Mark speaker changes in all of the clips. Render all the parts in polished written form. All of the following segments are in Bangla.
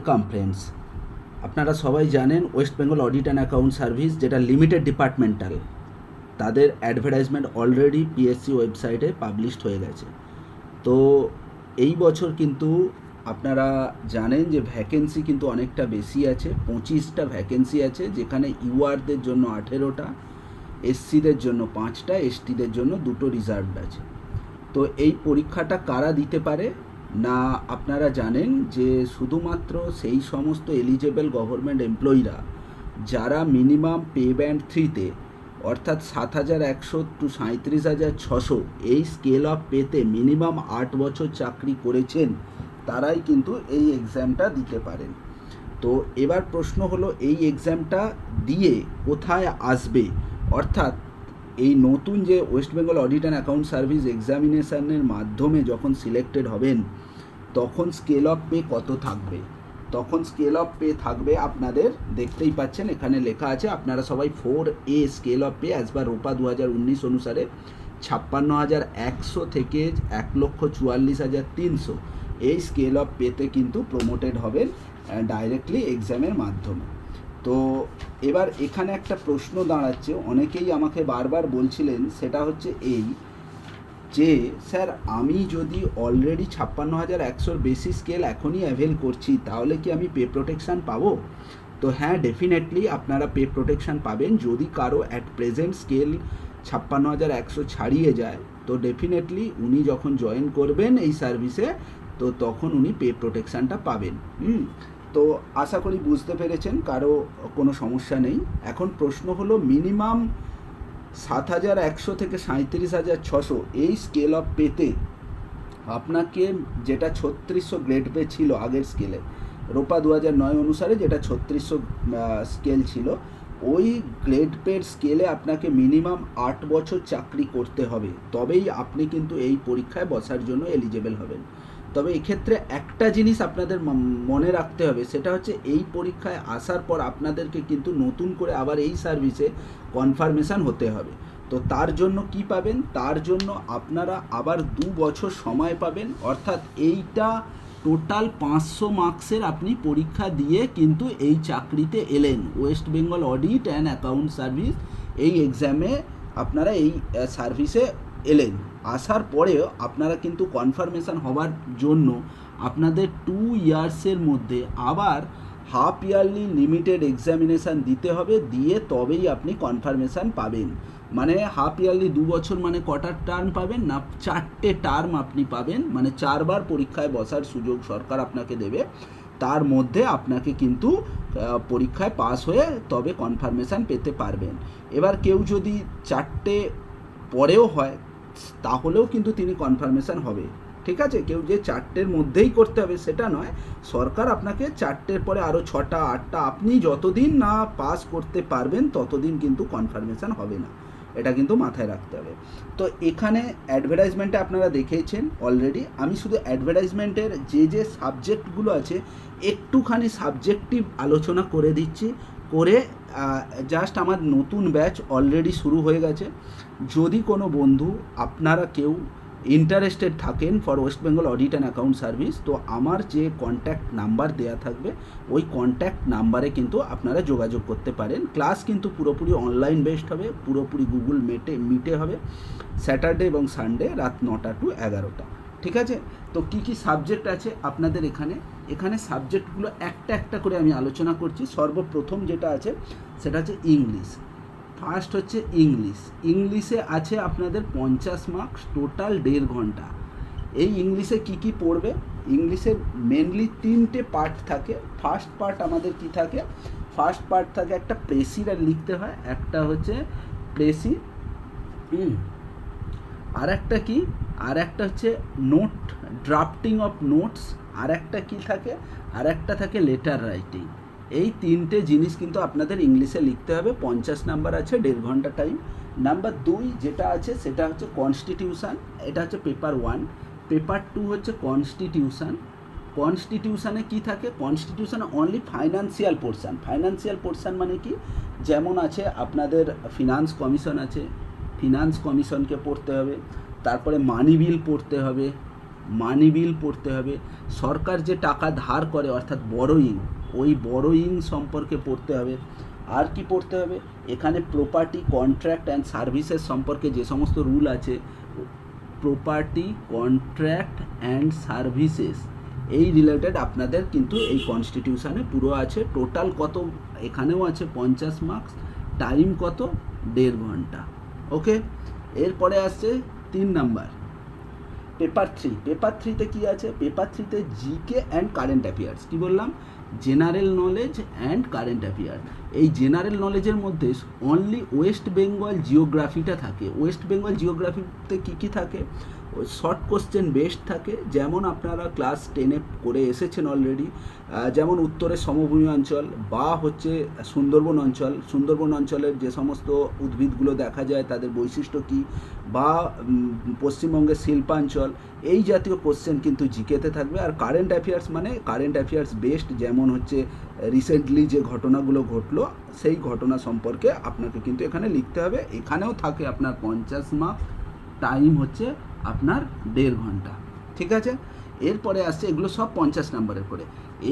Speaker 1: ওয়েলকাম ফ্রেন্ডস, আপনারা সবাই জানেন West Bengal audit and account service যেটা লিমিটেড ডিপার্টমেন্টাল, তাদের অ্যাডভার্টাইজমেন্ট অলরেডি পিএসসি ওয়েবসাইটে পাবলিশড হয়ে গেছে। তো এই বছর কিন্তু আপনারা জানেন যে ভ্যাকেন্সি কিন্তু অনেকটা বেশি আছে, 25টা ভ্যাকেন্সি আছে, যেখানে ইউআরদের জন্য 18টা, এসসিদের জন্য 5টা, এসটিদের জন্য 2টো রিজার্ভড আছে। তো এই পরীক্ষাটা কারা দিতে পারে না, আপনারা জানেন যে শুধুমাত্র সেই সমস্ত এলিজেবল গভর্নমেন্ট এমপ্লয়িরা যারা মিনিমাম পে ব্যান্ড 3-তে অর্থাৎ 7,100 টু 37,600 এই স্কেল অফ পেতে মিনিমাম 8 বছর চাকরি করেছেন, তারাই কিন্তু এই এক্সামটা দিতে পারেন। তো এবার প্রশ্ন হলো, এই এক্সামটা দিয়ে কোথায় আসবে, অর্থাৎ এই নতুন যে West Bengal audit and account service এক্সামিনেশানের মাধ্যমে যখন সিলেক্টেড হবেন, তখন স্কেল অফ পে কত থাকবে? তখন স্কেল অফ পে থাকবে, আপনাদের দেখতেই পাচ্ছেন এখানে লেখা আছে, আপনারা সবাই 4A scale of pay as per রোপা 2019 অনুসারে 56,100 থেকে 1,44,300 এই স্কেল অফ পেতে কিন্তু প্রমোটেড হবেন ডাইরেক্টলি এক্সামের মাধ্যমে। তো এবার এখানে একটা প্রশ্ন দাঁড়াচ্ছে, অনেকেই আমাকে বারবার বলছিলেন, সেটা হচ্ছে এই যে স্যার আমি যদি অলরেডি 56,100 বেসিক স্কেল এখনই অ্যাভেল করছি, তাহলে কি আমি পে প্রোটেকশান পাবো? তো হ্যাঁ, ডেফিনেটলি আপনারা পে প্রোটেকশান পাবেন। যদি কারো অ্যাট প্রেজেন্ট স্কেল 56,100 ছাড়িয়ে যায়, তো ডেফিনেটলি উনি যখন জয়েন করবেন এই সার্ভিসে, তো তখন উনি পে প্রোটেকশানটা পাবেন। তো আশা করি বুঝতে পেরেছেন, কারো কোনো সমস্যা নেই। এখন প্রশ্ন হলো, মিনিমাম 7,100 থেকে 37,600 এই স্কেল অফ পেতে আপনাকে, যেটা 3600 গ্রেড পে ছিল আগের স্কেলে, রোপা 2009 অনুসারে যেটা 3600 স্কেল ছিল, ওই গ্রেড পের স্কেলে আপনাকে মিনিমাম 8 বছর চাকরি করতে হবে, তবেই আপনি কিন্তু এই পরীক্ষায় বসার জন্য এলিজেবল হবেন। তবে এক্ষেত্রে একটা জিনিস আপনাদের মনে রাখতে হবে, সেটা হচ্ছে এই পরীক্ষায় আসার পর আপনাদেরকে কিন্তু নতুন করে আবার এই সার্ভিসে কনফার্মেশান হতে হবে। তো তার জন্য কি পাবেন? তার জন্য আপনারা আবার 2 বছর সময় পাবেন, অর্থাৎ এইটা টোটাল 500 মার্কসের আপনি পরীক্ষা দিয়ে কিন্তু এই চাকরিতে এলেন, West Bengal audit and account service এই এক্সামে আপনারা এই সার্ভিসে এলেন। আসার পরেও আপনারা কিন্তু কনফার্মেশান হওয়ার জন্য আপনাদের 2 ইয়ার্সের মধ্যে আবার হাফ ইয়ারলি লিমিটেড এক্সামিনেশান দিতে হবে, দিয়ে তবেই আপনি কনফার্মেশান পাবেন। মানে হাফ ইয়ারলি 2 বছর মানে কটার টার্ম পাবেন না, 4টে টার্ম আপনি পাবেন, মানে 4 বার পরীক্ষায় বসার সুযোগ সরকার আপনাকে দেবে। তার মধ্যে আপনাকে কিন্তু পরীক্ষায় পাস হয়ে তবে কনফার্মেশান পেতে পারবেন। এবার কেউ যদি 4টে পরেও হয়, তাহলেও কিন্তু তিনি কনফার্মেশান হবে, ঠিক আছে? কেউ যে 4টের মধ্যেই করতে হবে সেটা নয়, সরকার আপনাকে 4টের পরে আরও 6টা 8টা, আপনি যতদিন না পাস করতে পারবেন ততদিন কিন্তু কনফার্মেশান হবে না, এটা কিন্তু মাথায় রাখতে হবে। তো এখানে অ্যাডভার্টাইজমেন্টে আপনারা দেখেইছেন অলরেডি, আমি শুধু অ্যাডভার্টাইজমেন্টের যে সাবজেক্টগুলো আছে একটুখানি সাবজেক্টিভ আলোচনা করে দিচ্ছি, করে জাস্ট আমার নতুন ব্যাচ অলরেডি শুরু হয়ে গেছে। যদি কোনো বন্ধু আপনারা কেউ ইন্টারেস্টেড থাকেন for West Bengal audit and account service, তো আমার যে কন্ট্যাক্ট নাম্বার দেওয়া থাকবে ওই কন্ট্যাক্ট নাম্বারে কিন্তু আপনারা যোগাযোগ করতে পারেন। ক্লাস কিন্তু পুরোপুরি অনলাইন বেসড হবে, পুরোপুরি গুগল মিটে হবে, স্যাটারডে এবং সানডে রাত 9টা টু 11টা, ঠিক আছে? তো কী সাবজেক্ট আছে আপনাদের এখানে সাবজেক্টগুলো একটা একটা করে আমি আলোচনা করছি। সর্বপ্রথম যেটা আছে সেটা হচ্ছে ইংলিশ। ফার্স্ট হচ্ছে ইংলিশে আছে আপনাদের 50 মার্কস, টোটাল 1.5 ঘন্টা। এই ইংলিশে কি পড়বে? ইংলিশের মেনলি 3টে পার্ট থাকে। ফার্স্ট পার্ট আমাদের কি থাকে? ফার্স্ট পার্ট থাকে একটা প্রেসিরা লিখতে হয়, একটা হচ্ছে প্রেসি, আর একটা কি, আর একটা হচ্ছে নোট, ড্রাফটিং অফ নোটস, আর একটা কি থাকে, আর একটা থাকে লেটার রাইটিং। এই 3টে জিনিস কিন্তু আপনাদের ইংলিশে লিখতে হবে। 50 নাম্বার আছে, 1.5 ঘন্টা টাইম। নাম্বার 2 যেটা আছে সেটা হচ্ছে কনস্টিটিউশান, এটা হচ্ছে পেপার 1। পেপার 2 হচ্ছে কনস্টিটিউশানে কি থাকে? কনস্টিটিউশানে অনলি ফাইন্যান্সিয়াল পোর্শান মানে কি, যেমন আছে আপনাদের ফিনান্স কমিশন আছে, ফিনান্স কমিশনকে পড়তে হবে, তারপরে মানি বিল পড়তে হবে, মানি বিল পড়তে হবে, সরকার যে টাকা ধার করে অর্থাৎ বরোয়িং, ওই বরোয়িং সম্পর্কে পড়তে হবে। আর কি পড়তে হবে, এখানে প্রপার্টি কন্ট্রাক্ট অ্যান্ড সার্ভিসেস সম্পর্কে যে সমস্ত রুল আছে, প্রপার্টি কন্ট্রাক্ট অ্যান্ড সার্ভিসেস এই রিলেটেড আপনাদের কিন্তু এই কনস্টিটিউশনে পুরো আছে। টোটাল কত এখানেও আছে 50 মার্কস, টাইম কত 1.5 ঘন্টা। ওকে, এরপরে আসছে 3 নাম্বার পেপার 3। পেপার 3তে কী আছে, পেপার 3তে জিকে অ্যান্ড কারেন্ট অ্যাফেয়ার্স। কী বললাম, general knowledge and current affairs. এই জেনারেল নলেজের মধ্যে অনলি ওয়েস্ট বেঙ্গল জিওগ্রাফিটা থাকে। ওয়েস্ট বেঙ্গল জিওগ্রাফিতে কী কী থাকে, ওই শর্ট কোশ্চেন বেসড থাকে, যেমন আপনারা ক্লাস 10-এ করে এসেছেন অলরেডি, যেমন উত্তরের সমভূমি অঞ্চল বা হচ্ছে সুন্দরবন অঞ্চল, সুন্দরবন অঞ্চলের যে সমস্ত উদ্ভিদগুলো দেখা যায় তাদের বৈশিষ্ট্য কী, বা পশ্চিমবঙ্গের শিল্পাঞ্চল, এই জাতীয় কোশ্চেন কিন্তু জিকেতে থাকবে। আর কারেন্ট অ্যাফেয়ার্স মানে কারেন্ট অ্যাফেয়ার্স বেসড, যেমন হচ্ছে রিসেন্টলি যে ঘটনাগুলো ঘটলো সেই ঘটনা সম্পর্কে আপনাকে কিন্তু এখানে লিখতে হবে। এখানেও থাকে আপনার 50 মার্ক, টাইম হচ্ছে আপনার 1.5 ঘন্টা। ঠিক আছে, এরপরে আসছে, এগুলো সব 50 নাম্বারের করে।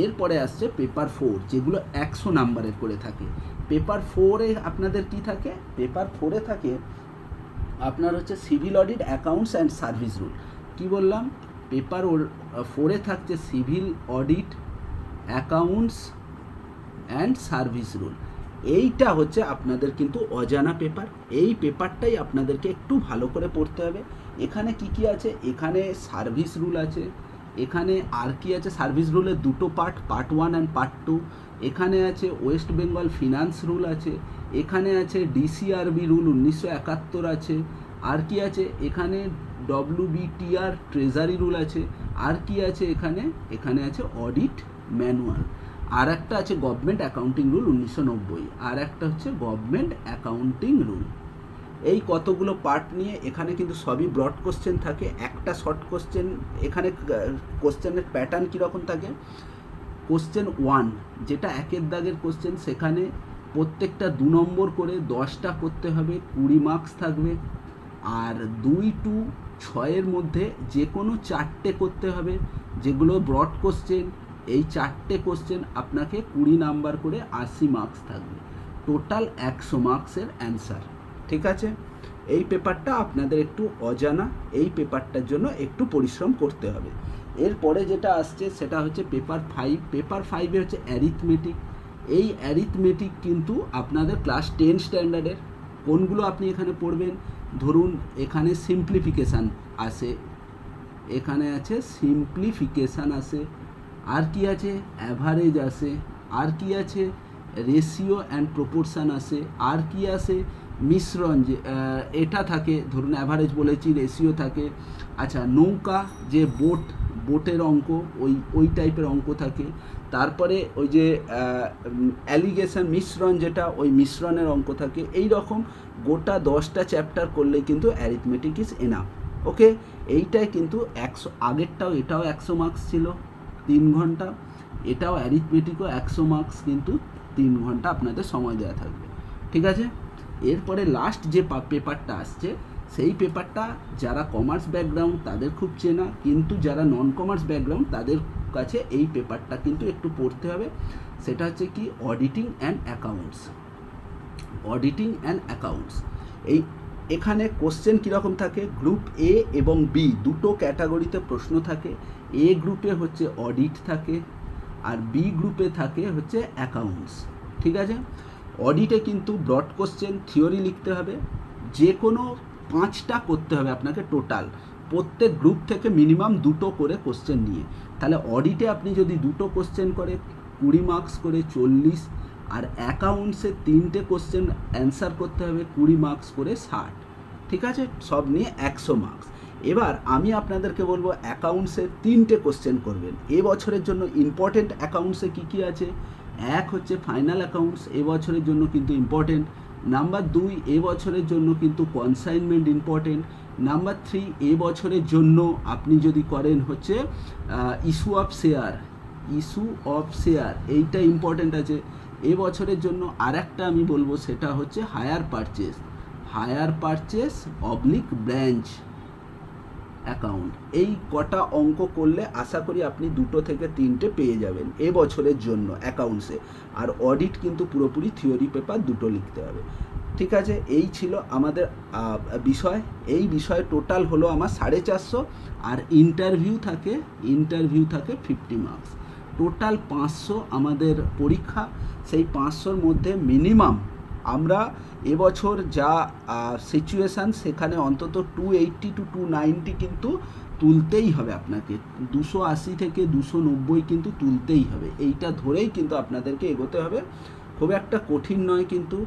Speaker 1: এরপরে আসছে পেপার 4, যেগুলো 100 নাম্বারের করে থাকে। পেপার 4-এ আপনাদের কি থাকে, পেপার 4-এ থাকে আপনার হচ্ছে civil audit, accounts and service rule. কি বললাম, পেপার 4-এ থাকছে civil audit, accounts and service rule. এইটা হচ্ছে আপনাদের কিন্তু অজানা পেপার, এই পেপারটাই আপনাদেরকে একটু ভালো করে পড়তে হবে। এখানে কি কি আছে, এখানে সার্ভিস রুল আছে, এখানে আর কি আছে, সার্ভিস রুলের দুটো পার্ট, পার্ট 1 অ্যান্ড পার্ট 2। এখানে আছে ওয়েস্ট বেঙ্গল ফিনান্স রুল আছে, এখানে আছে ডিসিআরবি রুল 1971 আছে, আর কি আছে এখানে ডব্লিউবিটিআর ট্রেজারি রুল আছে, আর কি আছে এখানে, এখানে আছে অডিট ম্যানুয়াল, আর একটা আছে গভর্নমেন্ট অ্যাকাউন্টিং রুল 1990, আর একটা হচ্ছে গভর্নমেন্ট অ্যাকাউন্টিং রুল। এই কতগুলো পার্ট নিয়ে এখানে কিন্তু সবই ব্রড কোশ্চেন থাকে, একটা শর্ট কোশ্চেন। এখানে কোশ্চেনের প্যাটার্ন কীরকম থাকে, কোশ্চেন 1 যেটা 1-এর দাগের কোশ্চেন, সেখানে প্রত্যেকটা 2 নম্বর করে 10টা করতে হবে, 20 মার্কস থাকবে। আর 2 to 6-এর মধ্যে যে কোনো 4টে করতে হবে, যেগুলো ব্রড কোশ্চেন। এই 4টে কোশ্চেন আপনাকে 20 নাম্বার করে 80 মার্কস থাকবে, টোটাল 100 মার্কসের অ্যান্সার। ঠিক আছে, এই পেপারটা আপনাদের একটু অজানা, এই পেপারটার জন্য একটু পরিশ্রম করতে হবে। এরপরে যেটা আসছে সেটা হচ্ছে পেপার 5। পেপার 5-এ হচ্ছে অ্যারিথমেটিক। এই অ্যারিথমেটিক কিন্তু আপনাদের ক্লাস 10 স্ট্যান্ডার্ডের। কোনগুলো আপনি এখানে পড়বেন, ধরুন এখানে সিম্পলিফিকেশান আসে, এখানে আছে সিম্পলিফিকেশান আসে, আর কি আছে অ্যাভারেজ আসে, আর কি আছে রেশিও অ্যান্ড প্রপোর্শান আসে, আর কি আসে মিশ্রণ, যে এটা থাকে, ধরুন অ্যাভারেজ বলেছি, রেশিও থাকে। আচ্ছা, নৌকা যে বোটের অঙ্ক, ওই টাইপের অঙ্ক থাকে। তারপরে ওই যে অ্যালিগেশন মিশ্রণ, যেটা ওই মিশ্রণের অঙ্ক থাকে। এই রকম গোটা 10টা চ্যাপ্টার করলেই কিন্তু অ্যারিথমেটিক ইজ এনাফ। ওকে, এইটাই কিন্তু 100, আগেরটাও এটাও 100 মার্কস ছিল 3 ঘন্টা, এটাও অ্যারিথমেটিকও 100 মার্কস কিন্তু 3 ঘন্টা আপনাদের সময় দেওয়া থাকবে। ঠিক আছে, এরপরে লাস্ট যে পেপারটা আসছে, সেই পেপারটা যারা কমার্স ব্যাকগ্রাউন্ড তাদের খুব চেনা, কিন্তু যারা নন কমার্স ব্যাকগ্রাউন্ড তাদের কাছে এই পেপারটা কিন্তু একটু পড়তে হবে। সেটা হচ্ছে কি, auditing and accounts. Auditing and accounts, এখানে কোশ্চেন কীরকম থাকে, গ্রুপ এ এবং বি দুটো ক্যাটাগরিতে প্রশ্ন থাকে। এ গ্রুপে হচ্ছে অডিট থাকে, আর বি গ্রুপে থাকে হচ্ছে অ্যাকাউন্টস। ঠিক আছে, অডিটে কিন্তু ব্রড কোশ্চেন, থিওরি লিখতে হবে, যে কোনো 5টা করতে হবে আপনাকে টোটাল, প্রত্যেক গ্রুপ থেকে মিনিমাম 2টো করে কোশ্চেন নিয়ে। তাহলে অডিটে আপনি যদি 2টো কোশ্চেন করে 20 মার্কস করে 40, আর অ্যাকাউন্টসে 3টে কোশ্চেন অ্যান্সার করতে হবে 20 মার্কস করে 60। ঠিক আছে, সব নিয়ে 100 মার্কস। এবার আমি আপনাদেরকে বলবো অ্যাকাউন্টসে 3টে কোশ্চেন করবেন এবছরের জন্য। ইম্পর্টেন্ট অ্যাকাউন্টসে কী কী আছে, 1 হচ্ছে ফাইনাল অ্যাকাউন্টস, এবছরের জন্য কিন্তু ইম্পর্টেন্ট। নাম্বার 2 এবছরের জন্য কিন্তু কনসাইনমেন্ট ইম্পর্টেন্ট। নাম্বার 3 এবছরের জন্য আপনি যদি করেন হচ্ছে ইস্যু অফ শেয়ার, এইটা ইম্পর্টেন্ট আছে এবছরের জন্য। আর একটা আমি বলবো সেটা হচ্ছে হায়ার পারচেস অবলিক ব্রাঞ্চ অ্যাকাউন্ট, এই কটা অঙ্ক করলে আশা করি আপনি 2 থেকে 3টে পেয়ে যাবেন এবছরের জন্য অ্যাকাউন্টসে। আর অডিট কিন্তু পুরোপুরি থিওরি পেপার 2টো লিখতে হবে। ঠিক আছে, এই ছিল আমাদের বিষয়। এই বিষয়ে টোটাল হলো আমার 450, আর ইন্টারভিউ থাকে 50 মার্কস। টোটাল 500 আমাদের পরীক্ষা। সেই 500-র মধ্যে মিনিমাম আমরা এবছর যা সিচুয়েশান, সেখানে অন্তত 280 to 290 কিন্তু তুলতেই হবে আপনাকে। 280 থেকে 290 কিন্তু তুলতেই হবে। এইটা ধরেই কিন্তু আপনাদেরকে এগোতে হবে। খুব একটা কঠিন নয়, কিন্তু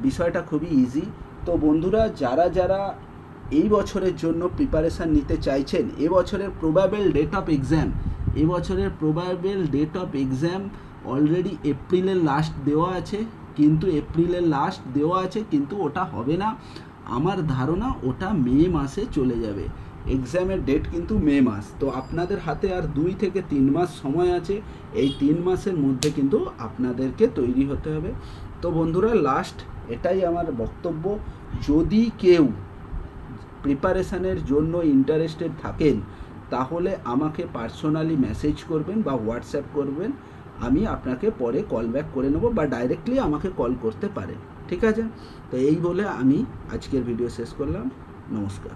Speaker 1: বিষয়টা খুবই ইজি। তো বন্ধুরা, যারা যারা এই বছরের জন্য প্রিপারেশান নিতে চাইছেন, এবছরের probable date of exam already এপ্রিলের লাস্ট দেওয়া আছে, কিন্তু ওটা হবে না। আমার ধারণা ওটা মে মাসে চলে যাবে। এক্সামের ডেট কিন্তু মে মাস। তো আপনাদের হাতে আর 2 থেকে 3 মাস সময় আছে। এই 3 মাসের মধ্যে কিন্তু আপনাদেরকে তৈরি হতে হবে। তো বন্ধুরা, লাস্ট এটাই আমার বক্তব্য, যদি কেউ প্রিপারেশানের জন্য ইন্টারেস্টেড থাকেন, তাহলে আমাকে পার্সোনালি মেসেজ করবেন বা হোয়াটসঅ্যাপ করবেন। আমি আপনাকে পরে কল ব্যাক করে নেব, বা ডাইরেক্টলি আমাকে কল করতে পারেন। ঠিক আছে, তো এই বলে আমি আজকের ভিডিও শেষ করলাম। নমস্কার।